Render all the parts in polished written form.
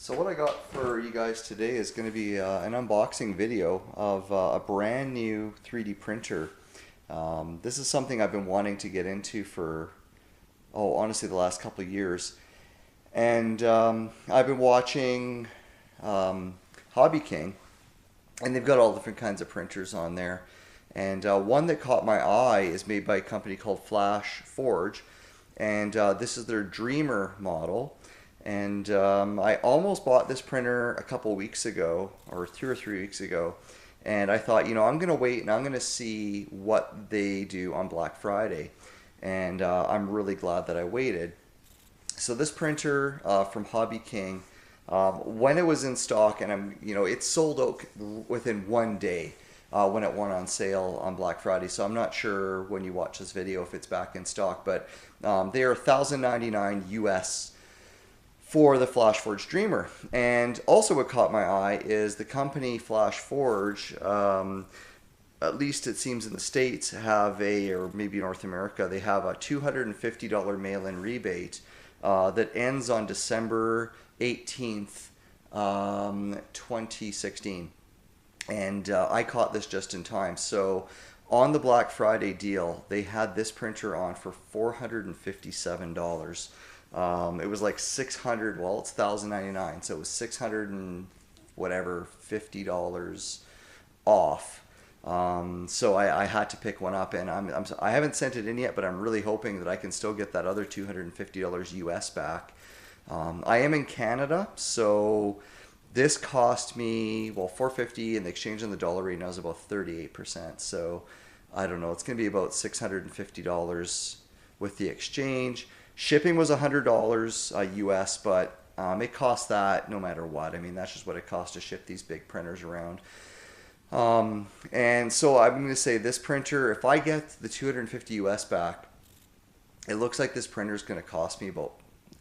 So what I got for you guys today is going to be an unboxing video of a brand new 3D printer. This is something I've been wanting to get into for, honestly, the last couple of years. And I've been watching Hobby King, and they've got all different kinds of printers on there. And one that caught my eye is made by a company called Flashforge, and this is their Dreamer model. And I almost bought this printer a couple weeks ago, or 2 or 3 weeks ago, and I thought, I'm going to wait and I'm going to see what they do on Black Friday. And I'm really glad that I waited. So this printer from Hobby King, when it was in stock, and it sold out within one day when it went on sale on Black Friday. So I'm not sure when you watch this video if it's back in stock, but they are $1,099 US for the Flashforge Dreamer. And also what caught my eye is the company Flashforge, at least it seems in the States, or maybe North America, they have a $250 mail-in rebate that ends on December 18th, 2016. And I caught this just in time. So on the Black Friday deal, they had this printer on for $457. It was like 600, well, it's $1,099, so it was 600 and whatever, $50 off. So I had to pick one up, and I haven't sent it in yet, but I'm really hoping that I can still get that other $250 US back. I am in Canada, so this cost me, well, $450, and the exchange on the dollar rate now is about 38%. So I don't know, it's going to be about $650 with the exchange. Shipping was $100 US, but it costs that no matter what. I mean, that's just what it costs to ship these big printers around. And so I'm going to say this printer, if I get the $250 US back, it looks like this printer is going to cost me about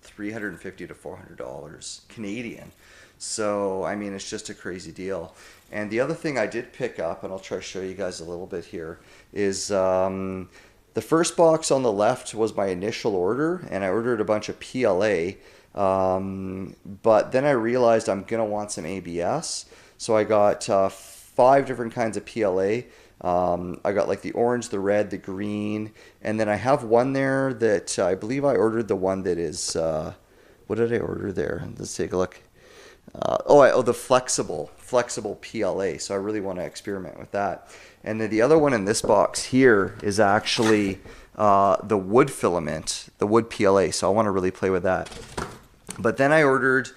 $350 to $400 Canadian. So, I mean, it's just a crazy deal. And the other thing I did pick up, and I'll try to show you guys a little bit here, is the first box on the left was my initial order, and I ordered a bunch of PLA, but then I realized I'm going to want some ABS, so I got 5 different kinds of PLA. I got like the orange, the red, the green, and then I have one there that I believe I ordered the one that is, what did I order there? Let's take a look. The flexible PLA, so I really want to experiment with that. And then the other one in this box here is actually the wood filament, the wood PLA, so I want to really play with that. But then I ordered,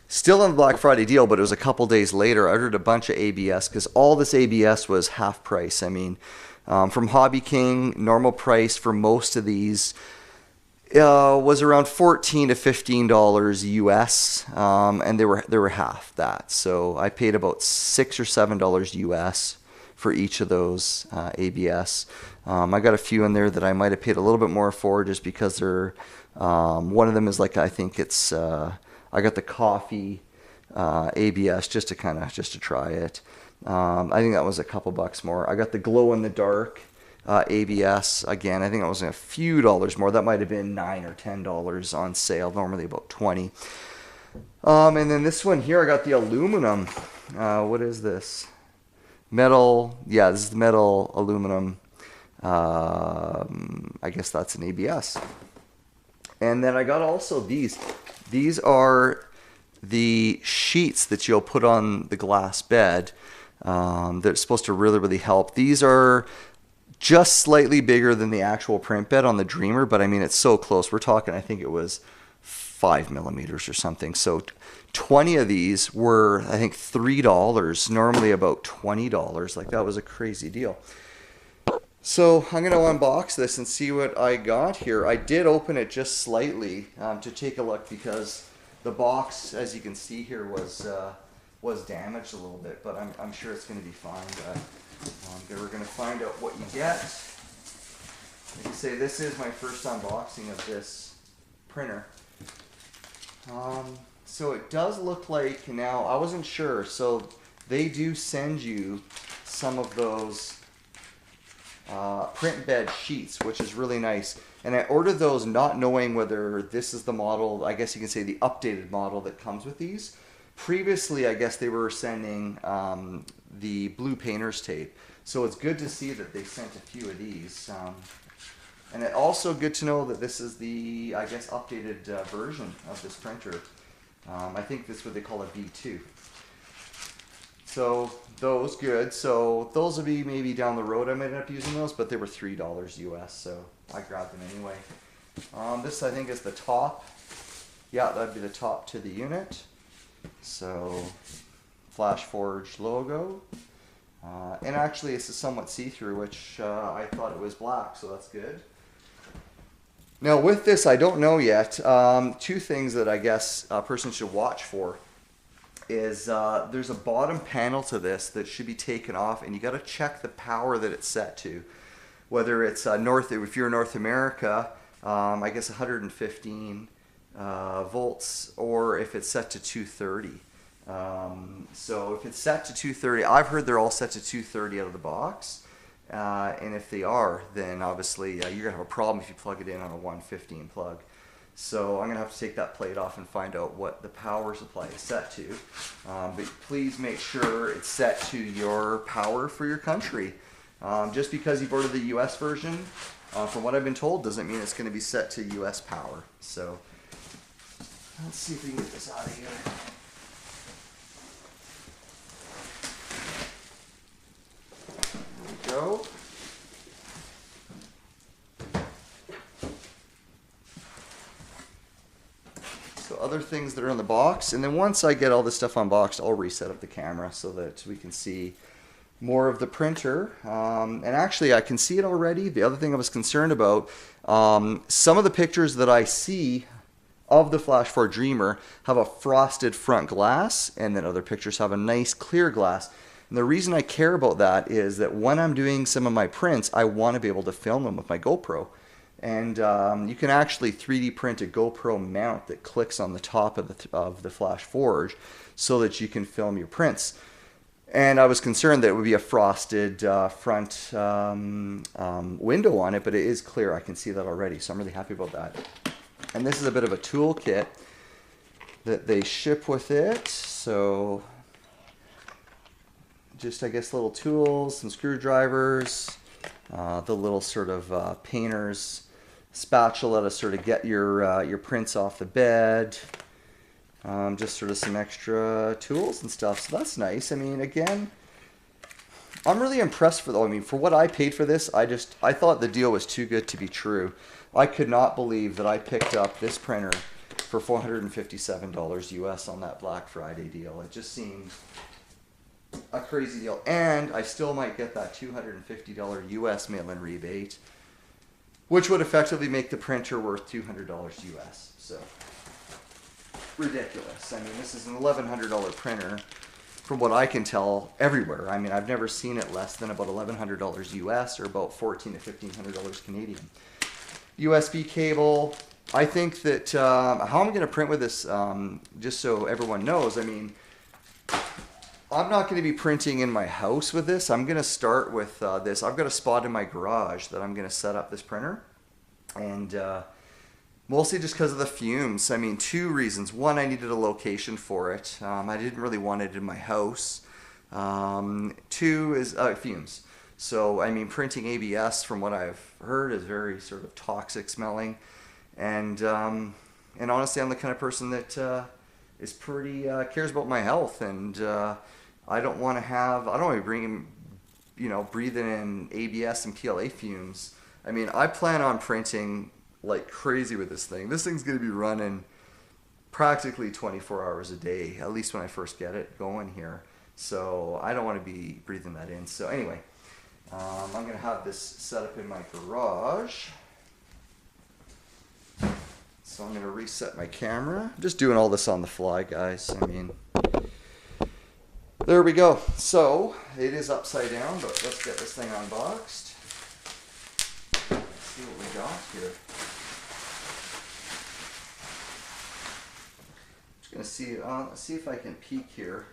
still on the Black Friday deal, but it was a couple days later, I ordered a bunch of ABS, because all this ABS was half price. I mean, from Hobby King, normal price for most of these was around $14 to $15 US, and they were half that. So I paid about $6 or $7 US for each of those ABS. I got a few in there that I might have paid a little bit more for, just because they're one of them is like, I think it's I got the coffee ABS just to try it. I think that was a couple bucks more. I got the glow in the dark ABS, again, I think it was a few dollars more. That might have been $9 or $10 on sale, normally about 20. And then this one here, I got the aluminum. What is this? Metal. Yeah, this is the metal aluminum. I guess that's an ABS. And then I got also these. These are the sheets that you'll put on the glass bed. They're supposed to really, really help. These are just slightly bigger than the actual print bed on the Dreamer, but I mean, it's so close. We're talking, I think it was 5 millimeters or something. So 20 of these were, I think, $3, normally about $20. Like, that was a crazy deal. So I'm going to unbox this and see what I got here. I did open it just slightly to take a look, because the box, as you can see here, was damaged a little bit, but I'm sure it's going to be fine. We're going to find out what you get. Like I say, this is my first unboxing of this printer. So it does look like, now I wasn't sure, so they do send you some of those print bed sheets, which is really nice. And I ordered those not knowing whether this is the model, I guess you can say the updated model that comes with these. Previously, I guess they were sending the blue painter's tape. So it's good to see that they sent a few of these. And it's also good to know that this is the, I guess, updated version of this printer. I think this is what they call a V2. So those good. So those will be maybe down the road I might end up using those, but they were $3 US, so I grabbed them anyway. This I think is the top. Yeah, that'd be the top to the unit. So Flashforge logo. And actually this is somewhat see-through, which I thought it was black, so that's good. Now with this, I don't know yet. Two things that I guess a person should watch for is there's a bottom panel to this that should be taken off, and you got to check the power that it's set to. Whether it's if you're in North America, I guess 115 volts, or if it's set to 230. So if it's set to 230, I've heard they're all set to 230 out of the box. And if they are, then obviously you're going to have a problem if you plug it in on a 115 plug. So I'm going to have to take that plate off and find out what the power supply is set to. But please make sure it's set to your power for your country. Just because you've ordered the US version, from what I've been told, doesn't mean it's going to be set to US power. So let's see if we can get this out of here. There we go. So other things that are in the box, and then once I get all this stuff unboxed, I'll reset up the camera so that we can see more of the printer. And actually I can see it already. The other thing I was concerned about, some of the pictures that I see of the Flashforge Dreamer have a frosted front glass, and then other pictures have a nice clear glass. And the reason I care about that is that when I'm doing some of my prints, I want to be able to film them with my GoPro. And you can actually 3D print a GoPro mount that clicks on the top of the Flashforge so that you can film your prints. And I was concerned that it would be a frosted front window on it, but it is clear. I can see that already, so I'm really happy about that. And this is a bit of a tool kit that they ship with it. So just, I guess, little tools, some screwdrivers, the little sort of painter's spatula to sort of get your prints off the bed. Just sort of some extra tools and stuff, so that's nice. I mean, again, I'm really impressed for what I paid for this. I thought the deal was too good to be true. I could not believe that I picked up this printer for $457 US on that Black Friday deal. It just seemed a crazy deal, and I still might get that $250 US mail-in rebate, which would effectively make the printer worth $200 US. So ridiculous. I mean, this is an $1,100 printer from what I can tell everywhere. I mean, I've never seen it less than about $1,100 US or about $1,400 to $1,500 Canadian. USB cable. I think that how I'm going to print with this, just so everyone knows, I mean, I'm not going to be printing in my house with this. I'm going to start with this. I've got a spot in my garage that I'm going to set up this printer, and mostly just because of the fumes. I mean, two reasons. One, I needed a location for it. I didn't really want it in my house. Two is fumes. So, I mean, printing ABS, from what I've heard, is very sort of toxic smelling. And honestly, I'm the kind of person that is pretty, cares about my health. And I don't want to be breathing in ABS and PLA fumes. I mean, I plan on printing like crazy with this thing. This thing's going to be running practically 24 hours a day, at least when I first get it going here. So I don't want to be breathing that in. So anyway, I'm going to have this set up in my garage. So I'm going to reset my camera. I'm just doing all this on the fly, guys. I mean, there we go. So it is upside down, but let's get this thing unboxed. Let's see what we got here. Just going to see if I can peek here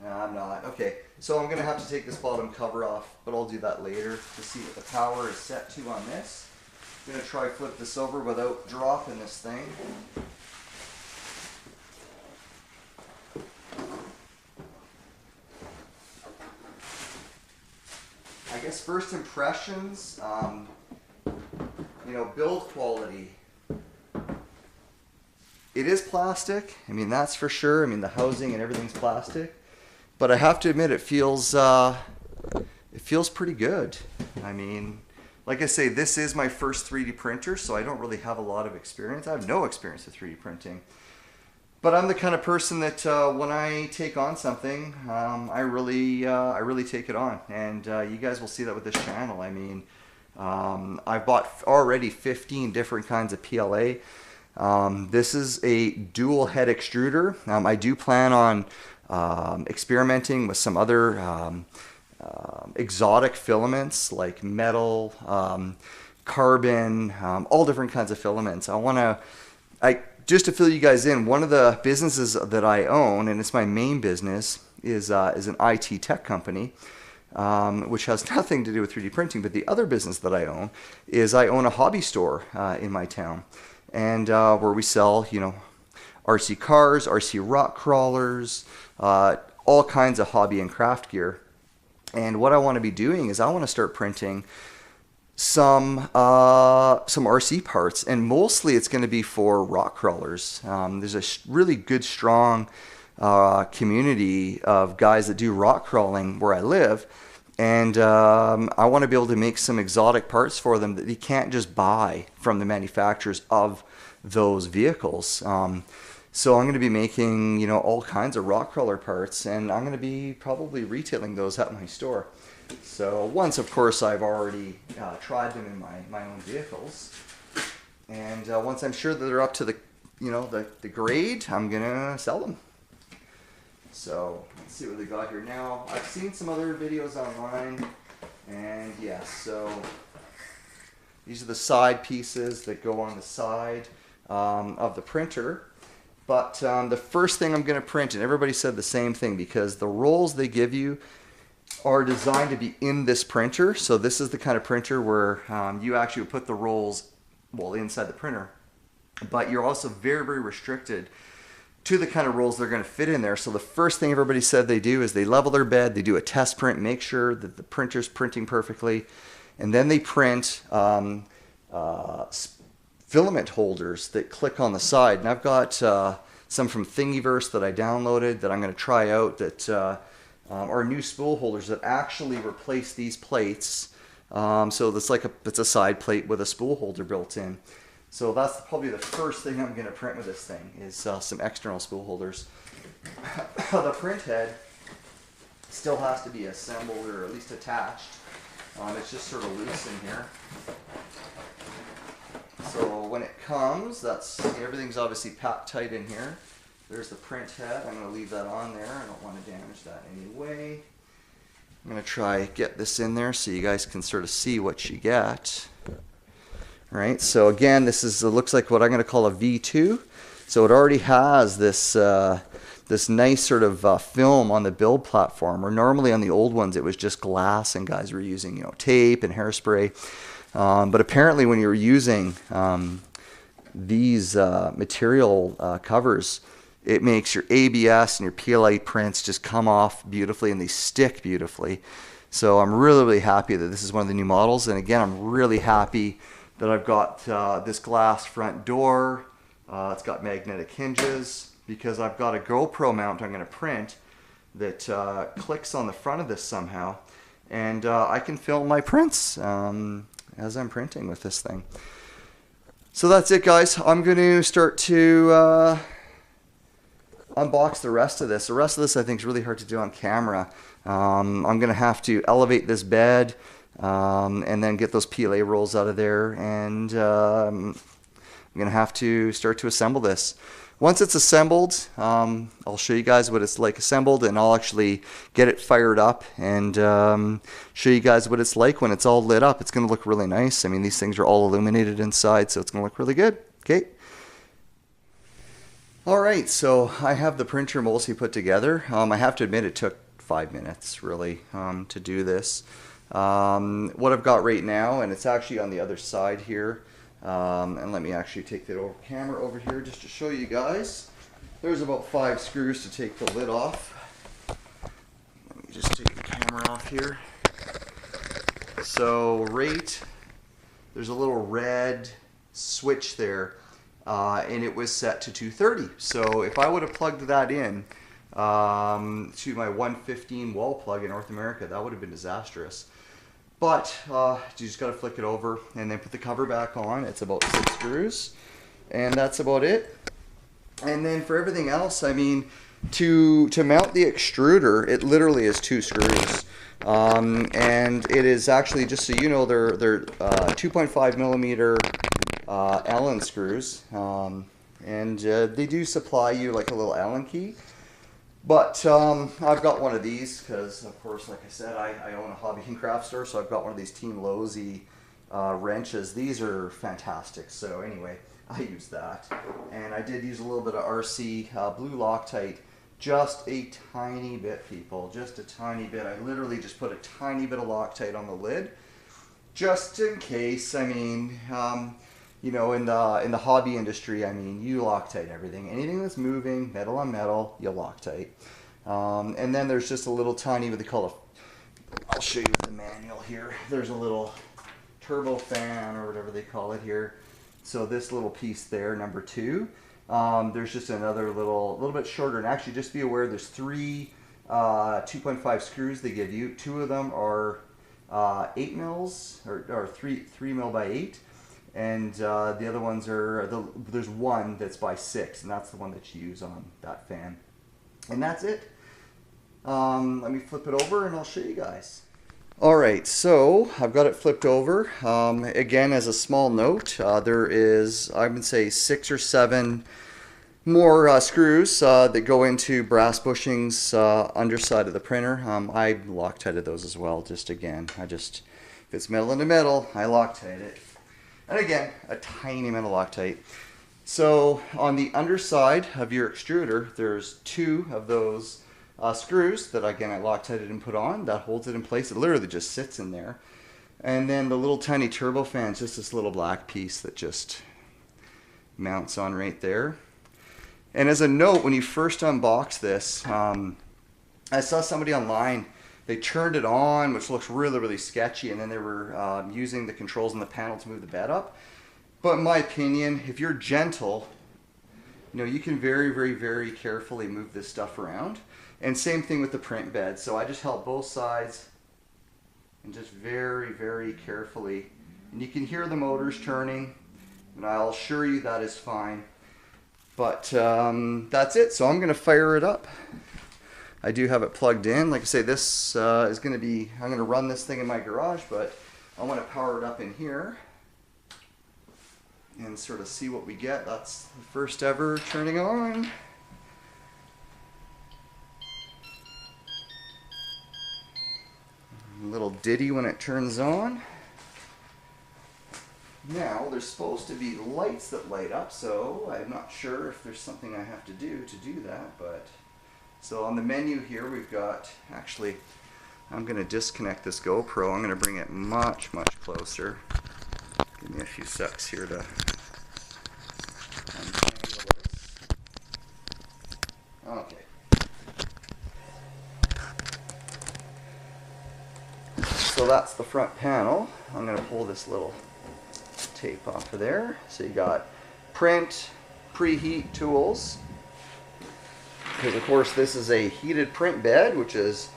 No, I'm not. Okay, so I'm going to have to take this bottom cover off, but I'll do that later to see what the power is set to on this. I'm going to try flip this over without dropping this thing. I guess first impressions, you know, build quality. It is plastic. I mean, that's for sure. I mean, the housing and everything's plastic. But I have to admit, it feels pretty good. I mean, like I say, this is my first 3D printer, so I don't really have a lot of experience. I have no experience with 3D printing. But I'm the kind of person that when I take on something, I really take it on. And you guys will see that with this channel. I mean, I've bought already 15 different kinds of PLA. This is a dual head extruder. I do plan on experimenting with some other exotic filaments like metal, carbon, all different kinds of filaments. Just to fill you guys in, one of the businesses that I own, and it's my main business, is an IT tech company, which has nothing to do with 3D printing. But the other business that I own is I own a hobby store in my town, and where we sell, you know, RC cars, RC rock crawlers, all kinds of hobby and craft gear. And what I want to be doing is I want to start printing some RC parts, and mostly it's going to be for rock crawlers. There's a really good, strong community of guys that do rock crawling where I live, and I want to be able to make some exotic parts for them that you can't just buy from the manufacturers of those vehicles. So I'm going to be making, you know, all kinds of rock crawler parts, and I'm going to be probably retailing those at my store. So once, of course, I've already tried them in my own vehicles, and once I'm sure that they're up to the, you know, the grade, I'm gonna sell them. So let's see what they got here now. I've seen some other videos online, and yes, so these are the side pieces that go on the side of the printer. But the first thing I'm going to print, and everybody said the same thing, because the rolls they give you are designed to be in this printer. So this is the kind of printer where you actually put the rolls, well, inside the printer. But you're also very, very restricted to the kind of rolls they're going to fit in there. So the first thing everybody said they do is they level their bed, they do a test print, make sure that the printer's printing perfectly, and then they print filament holders that click on the side. And I've got some from Thingiverse that I downloaded that I'm going to try out, that are new spool holders that actually replace these plates. So it's a side plate with a spool holder built in. So that's probably the first thing I'm going to print with this thing, is some external spool holders. The print head still has to be assembled, or at least attached. It's just sort of loose in here. So when it comes, everything's obviously packed tight in here. There's the print head. I'm going to leave that on there. I don't want to damage that anyway. I'm going to try get this in there so you guys can sort of see what you get. All right, so again, this looks like what I'm going to call a V2. So it already has this this nice sort of film on the build platform, where normally on the old ones it was just glass and guys were using, you know, tape and hairspray. But apparently when you're using these material covers, it makes your ABS and your PLA prints just come off beautifully, and they stick beautifully. So I'm really, really happy that this is one of the new models. And again, I'm really happy that I've got this glass front door. It's got magnetic hinges, because I've got a GoPro mount I'm going to print that clicks on the front of this somehow. And I can film my prints as I'm printing with this thing. So that's it, guys. I'm going to start to unbox the rest of this. The rest of this I think is really hard to do on camera. I'm going to have to elevate this bed and then get those PLA rolls out of there, and I'm going to have to start to assemble this. Once it's assembled, I'll show you guys what it's like assembled, and I'll actually get it fired up and show you guys what it's like when it's all lit up. It's going to look really nice. I mean, these things are all illuminated inside, so it's going to look really good. Okay. Alright, so I have the printer mostly put together. I have to admit it took 5 minutes really to do this. What I've got right now, and it's actually on the other side here, and let me actually take the camera over here just to show you guys. There's about 5 screws to take the lid off. Let me just take the camera off here. So there's a little red switch there. And it was set to 230. So if I would have plugged that in to my 115 wall plug in North America, that would have been disastrous. But you just got to flick it over and then put the cover back on. It's about 6 screws, and that's about it. And then for everything else, I mean, to mount the extruder, it literally is 2 screws. And it is actually, just so you know, they're 2.5 millimeter Allen screws, and they do supply you like a little Allen key, but I've got one of these because, of course, like I said, I own a hobby and craft store, so I've got one of these Team Lozy wrenches. These are fantastic. So anyway, I use that, and I did use a little bit of RC blue Loctite, just a tiny bit, people, just a tiny bit. I literally just put a tiny bit of Loctite on the lid, just in case. I mean, you know, in the hobby industry, I mean, you Loctite everything. Anything that's moving, metal on metal, you Loctite. And then there's just a little tiny, what they call I'll show you the manual here. There's a little turbo fan or whatever they call it here. So this little piece there, number 2. There's just another little bit shorter. And actually, just be aware, there's 3 2.5 screws they give you. 2 of them are 8 mils or 3 mil by 8. And the other ones are, there's one that's by 6, and that's the one that you use on that fan. And that's it. Let me flip it over and I'll show you guys. Alright, so I've got it flipped over. Again, as a small note, there is, I would say, 6 or 7 more screws that go into brass bushings underside of the printer. I Loctited those as well, just again. If it's metal into metal, I Loctite it. And again, a tiny amount of Loctite. So on the underside of your extruder, there's 2 of those screws that, again, I Loctited and put on. That holds it in place. It literally just sits in there. And then the little tiny turbo fan is just this little black piece that just mounts on right there. And as a note, when you first unbox this, I saw somebody online, they turned it on, which looks really, really sketchy, and then they were using the controls on the panel to move the bed up. But in my opinion, if you're gentle, you know, you can very, very, very carefully move this stuff around. And same thing with the print bed. So I just held both sides and just very, very carefully. And you can hear the motors turning, and I'll assure you that is fine. But that's it. So I'm going to fire it up. I do have it plugged in. Like I say, this is going to be, I'm going to run this thing in my garage, but I want to power it up in here and sort of see what we get. That's the first ever turning on. A little ditty when it turns on. Now, there's supposed to be lights that light up, so I'm not sure if there's something I have to do that, but... So on the menu here, we've got, actually, I'm going to disconnect this GoPro. I'm going to bring it much, much closer. Give me a few secs here to untangle this. Okay. So that's the front panel. I'm going to pull this little tape off of there. So you got print, preheat tools. Because of course this is a heated print bed, which is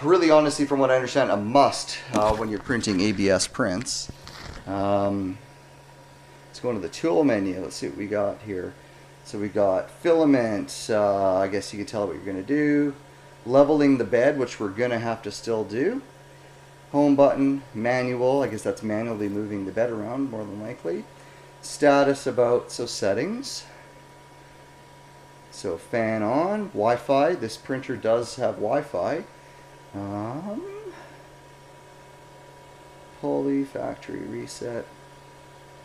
really, honestly, from what I understand, a must when you're printing ABS prints. Let's go into the tool menu. Let's see what we got here. So we got filament. I guess you can tell what you're going to do. Leveling the bed, which we're going to have to still do. Home button, manual. I guess that's manually moving the bed around, more than likely. Status, about, so settings. So fan on, Wi-Fi. This printer does have Wi-Fi. Pulley, factory reset,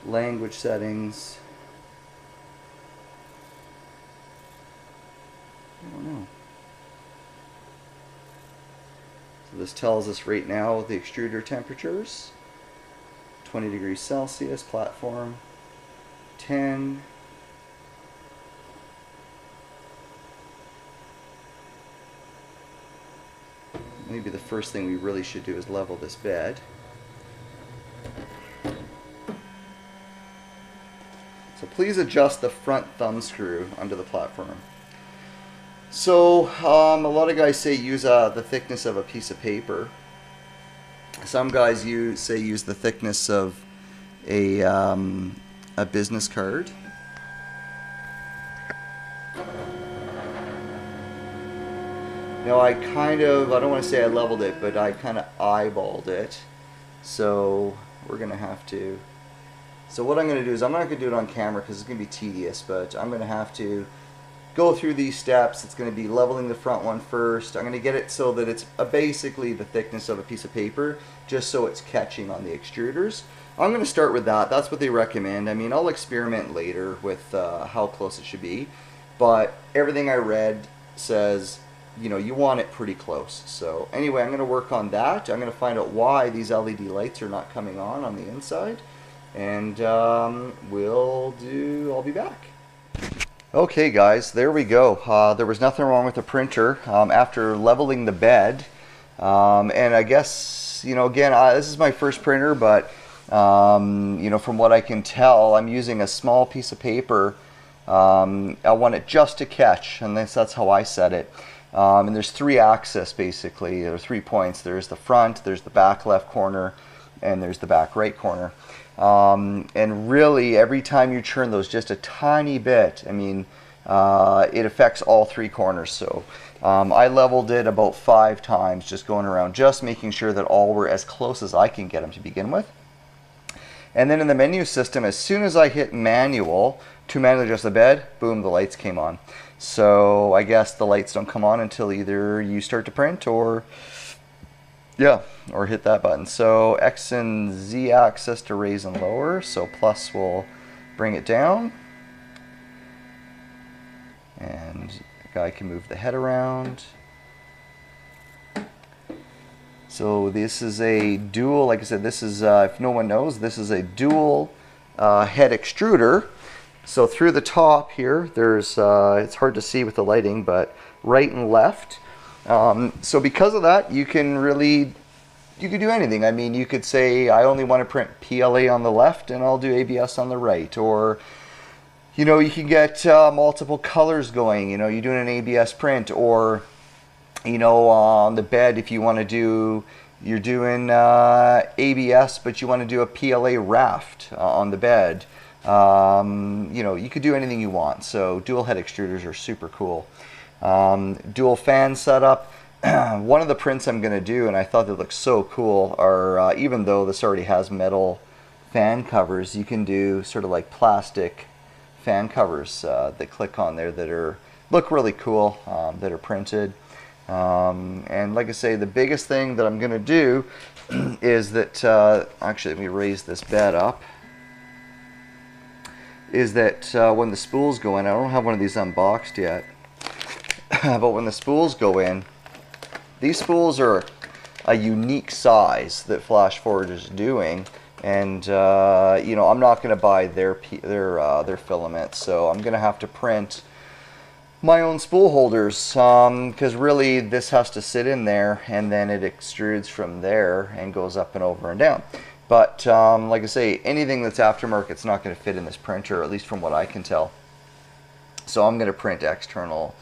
language settings. know. So this tells us right now the extruder temperatures. 20 degrees Celsius, platform 10. Maybe the first thing we really should do is level this bed. So please adjust the front thumb screw under the platform. So a lot of guys say use the thickness of a piece of paper. Some guys use the thickness of a business card. Now I don't want to say I leveled it, but I kind of eyeballed it. So we're going to have to, so what I'm going to do is, I'm not going to do it on camera because it's going to be tedious, but I'm going to have to go through these steps. It's going to be leveling the front one first. I'm going to get it so that it's basically the thickness of a piece of paper, just so it's catching on the extruders. I'm going to start with that. That's what they recommend. I mean, I'll experiment later with how close it should be, but everything I read says, you know, you want it pretty close. So anyway, I'm going to work on that. I'm going to find out why these LED lights are not coming on the inside, and I'll be back. Okay guys, there we go. There was nothing wrong with the printer after leveling the bed, and I guess, you know, again, this is my first printer, but you know, from what I can tell, I'm using a small piece of paper. I want it just to catch, and that's how I set it. And there's 3 axes basically. There are 3 points. There's the front, there's the back left corner, and there's the back right corner. And really, every time you turn those just a tiny bit, I mean, it affects all 3 corners. So I leveled it about 5 times, just going around, just making sure that all were as close as I can get them to begin with. And then in the menu system, as soon as I hit manual to manually adjust the bed, boom, the lights came on. So I guess the lights don't come on until either you start to print or, yeah, or hit that button. So X and Z axis to raise and lower. So plus will bring it down. And the guy can move the head around. So this is a dual, like I said, this is, if no one knows, this is a dual head extruder. So through the top here, there's, it's hard to see with the lighting, but right and left. So because of that, you can do anything. I mean, you could say, I only want to print PLA on the left and I'll do ABS on the right. Or, you know, you can get multiple colors going. You know, you're doing an ABS print, or, you know, on the bed, if you want to do, you're doing ABS, but you want to do a PLA raft on the bed. You know, you could do anything you want. So dual head extruders are super cool. Dual fan setup. One of the prints I'm going to do, and I thought they looked so cool, are even though this already has metal fan covers, you can do sort of like plastic fan covers that click on there that look really cool, that are printed. And like I say, the biggest thing that I'm going to do is that, actually let me raise this bed up, is that when the spools go in, I don't have one of these unboxed yet, but when the spools go in, these spools are a unique size that Flashforge is doing, and you know, I'm not going to buy their filament, so I'm going to have to print my own spool holders, because really this has to sit in there and then it extrudes from there and goes up and over and down. But like I say, anything that's aftermarket is not going to fit in this printer, at least from what I can tell. So I'm going to print external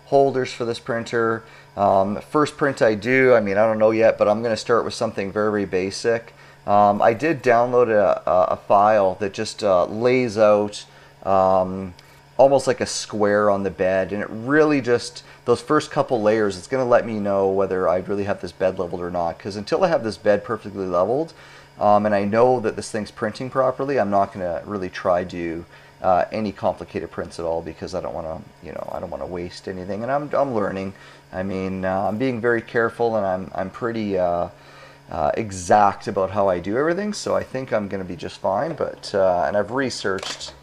holders for this printer. First print I do, I mean, I don't know yet, but I'm going to start with something very, very basic. I did download a file that just lays out almost like a square on the bed, and it really just, those first couple layers, it's going to let me know whether I really have this bed leveled or not, because until I have this bed perfectly leveled, and I know that this thing's printing properly, I'm not going to really try to any complicated prints at all, because I don't want to, you know, I don't want to waste anything, and I'm learning. I mean, I'm being very careful, and I'm pretty exact about how I do everything, so I think I'm going to be just fine. But and I've researched,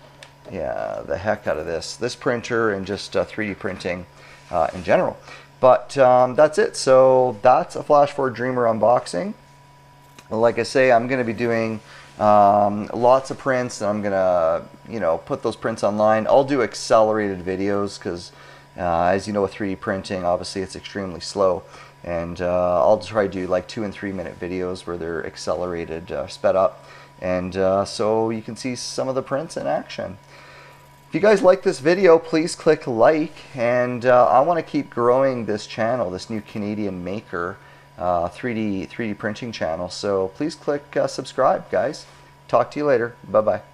the heck out of this printer and just 3D printing in general. But that's it. So that's a Flashforge Dreamer unboxing. Like I say, I'm going to be doing lots of prints, and I'm going to, put those prints online. I'll do accelerated videos because, as you know, with 3D printing, obviously it's extremely slow. And I'll try to do like 2 and 3 minute videos where they're accelerated, sped up. And so you can see some of the prints in action. If you guys like this video, please click like, and I want to keep growing this channel, this new Canadian maker 3D printing channel. So please click subscribe, guys. Talk to you later. Bye-bye.